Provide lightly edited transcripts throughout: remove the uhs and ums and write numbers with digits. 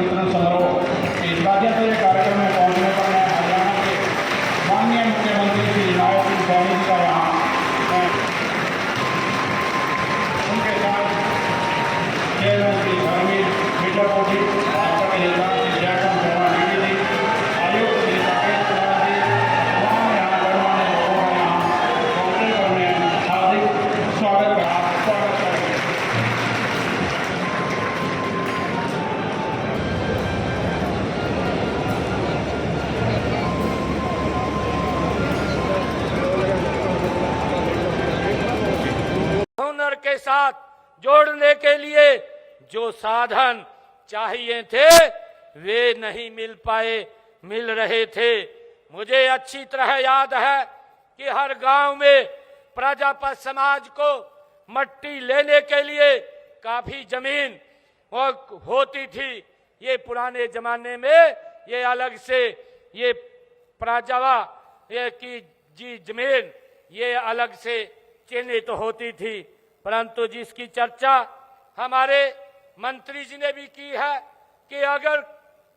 वितरण समारोह इस राज्य स्तरीय कार्यक्रम में पहुंचने पर मैं हरियाणा के माननीय मुख्यमंत्री श्री नायब सिंह सैनी जी का यहाँ उनके साथ चेयरमैन श्री धर्मवीर मीठाकोटी, आपका निजाम श्री जयराम शर्मा डीडी जी, आयुक्त श्री राकेश कुमार जी, तमाम यहाँ गणमान्य लोगों का यहाँ पहुंचने पर मैं हार्दिक स्वागत करेंगे। हुनर के साथ जोड़ने के लिए जो साधन चाहिए थे वे नहीं मिल रहे थे। मुझे अच्छी तरह याद है कि हर गांव में प्रजापत समाज को मट्टी लेने के लिए काफी जमीन होती थी। ये पुराने जमाने में ये अलग से ये प्रजावा ये की जी जमीन ये अलग से चिन्हित होती थी, परंतु जिसकी चर्चा हमारे मंत्री जी ने भी की है कि अगर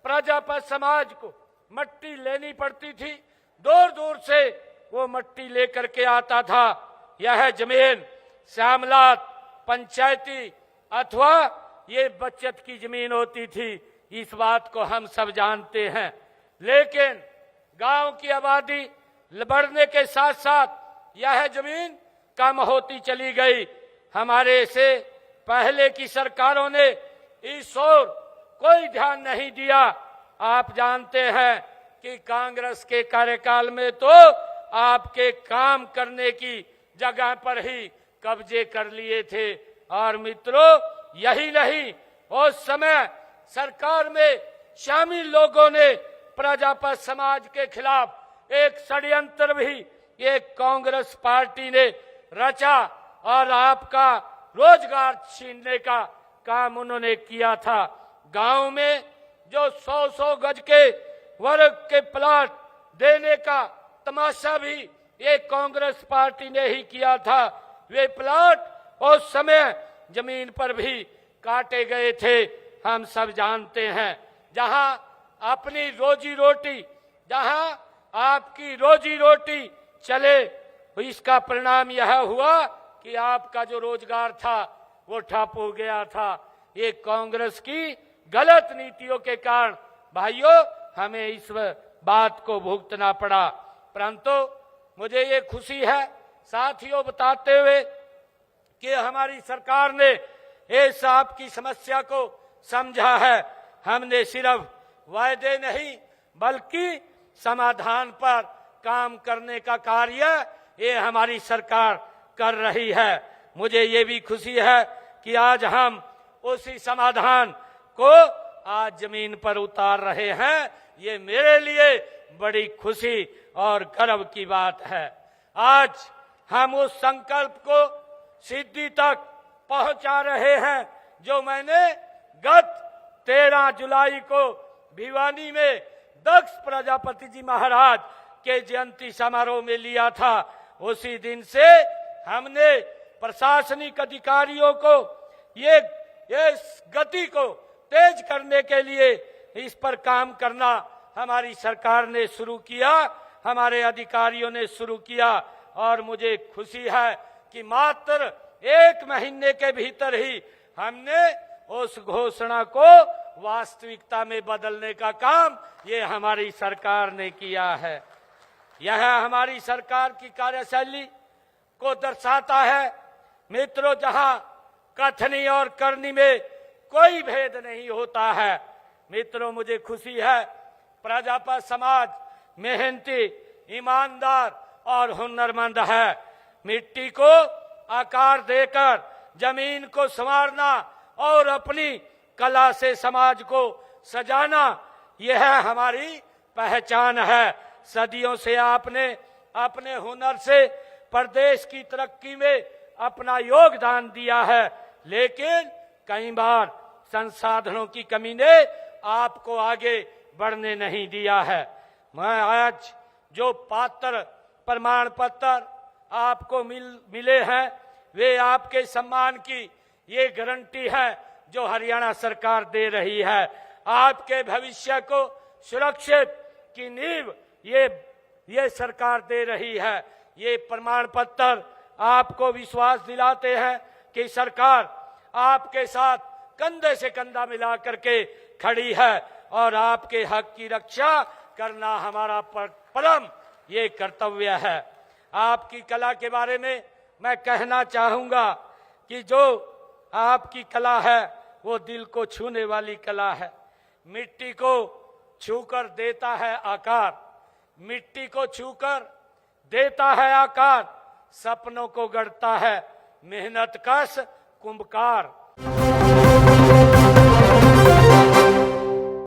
प्रजापत समाज को मट्टी लेनी पड़ती थी, दूर दूर से वो मट्टी लेकर के आता था। यह जमीन श्यामलात पंचायती अथवा ये बचत की जमीन होती थी, इस बात को हम सब जानते हैं। लेकिन गांव की आबादी बढ़ने के साथ साथ यह जमीन कम होती चली गई। हमारे से पहले की सरकारों ने इस ओर कोई ध्यान नहीं दिया। आप जानते हैं कि कांग्रेस के कार्यकाल में तो आपके काम करने की जगह पर ही कब्जे कर लिए थे। और मित्रों, यही नहीं, उस समय सरकार में शामिल लोगों ने प्रजापत समाज के खिलाफ एक षड्यंत्र भी एक कांग्रेस पार्टी ने रचा और आपका रोजगार छीनने का काम उन्होंने किया था। गांव में जो 100-100 गज के वर्ग के प्लाट देने का तमाशा भी एक कांग्रेस पार्टी ने ही किया था। वे प्लाट उस समय जमीन पर भी काटे गए थे, हम सब जानते हैं। जहां अपनी रोजी रोटी, जहां आपकी रोजी रोटी चले, इसका परिणाम यह हुआ कि आपका जो रोजगार था वो ठप हो गया था। ये कांग्रेस की गलत नीतियों के कारण भाइयों हमें इस बात को भुगतना पड़ा। परंतु मुझे ये खुशी है साथियों बताते हुए कि हमारी सरकार ने इस आपकी समस्या को समझा है। हमने सिर्फ वायदे नहीं बल्कि समाधान पर काम करने का कार्य ये हमारी सरकार कर रही है। मुझे ये भी खुशी है कि आज हम उसी समाधान को आज जमीन पर उतार रहे हैं। ये मेरे लिए बड़ी खुशी और गर्व की बात है। आज हम उस संकल्प को सिद्धि तक पहुंचा रहे हैं जो मैंने गत 13 जुलाई को भिवानी में दक्ष प्रजापति जी महाराज के जयंती समारोह में लिया था। उसी दिन से हमने प्रशासनिक अधिकारियों को ये गति को तेज करने के लिए इस पर काम करना हमारी सरकार ने शुरू किया, हमारे अधिकारियों ने शुरू किया। और मुझे खुशी है कि मात्र 1 महीने के भीतर ही हमने उस घोषणा को वास्तविकता में बदलने का काम ये हमारी सरकार ने किया है। यह हमारी सरकार की कार्यशैली को दर्शाता है। मित्रों, जहां कथनी और करनी में कोई भेद नहीं होता है। मित्रों, मुझे खुशी है प्रजापत समाज मेहनती, ईमानदार और हुनरमंद है। मिट्टी को आकार देकर जमीन को संवारना और अपनी कला से समाज को सजाना, यह हमारी पहचान है। सदियों से आपने अपने हुनर से प्रदेश की तरक्की में अपना योगदान दिया है, लेकिन कई बार संसाधनों की कमी ने आपको आगे बढ़ने नहीं दिया है। मैं आज जो पात्र प्रमाण पत्र आपको मिले हैं वे आपके सम्मान की ये गारंटी है जो हरियाणा सरकार दे रही है। आपके भविष्य को सुरक्षित की नींव ये सरकार दे रही है। ये प्रमाण पत्र आपको विश्वास दिलाते हैं कि सरकार आपके साथ कंधे से कंधा मिला करके खड़ी है और आपके हक की रक्षा करना हमारा परम ये कर्तव्य है। आपकी कला के बारे में मैं कहना चाहूंगा कि जो आपकी कला है वो दिल को छूने वाली कला है। मिट्टी को छूकर देता है आकार, मिट्टी को छूकर देता है आकार, सपनों को गढ़ता है मेहनत कश कुंभकार।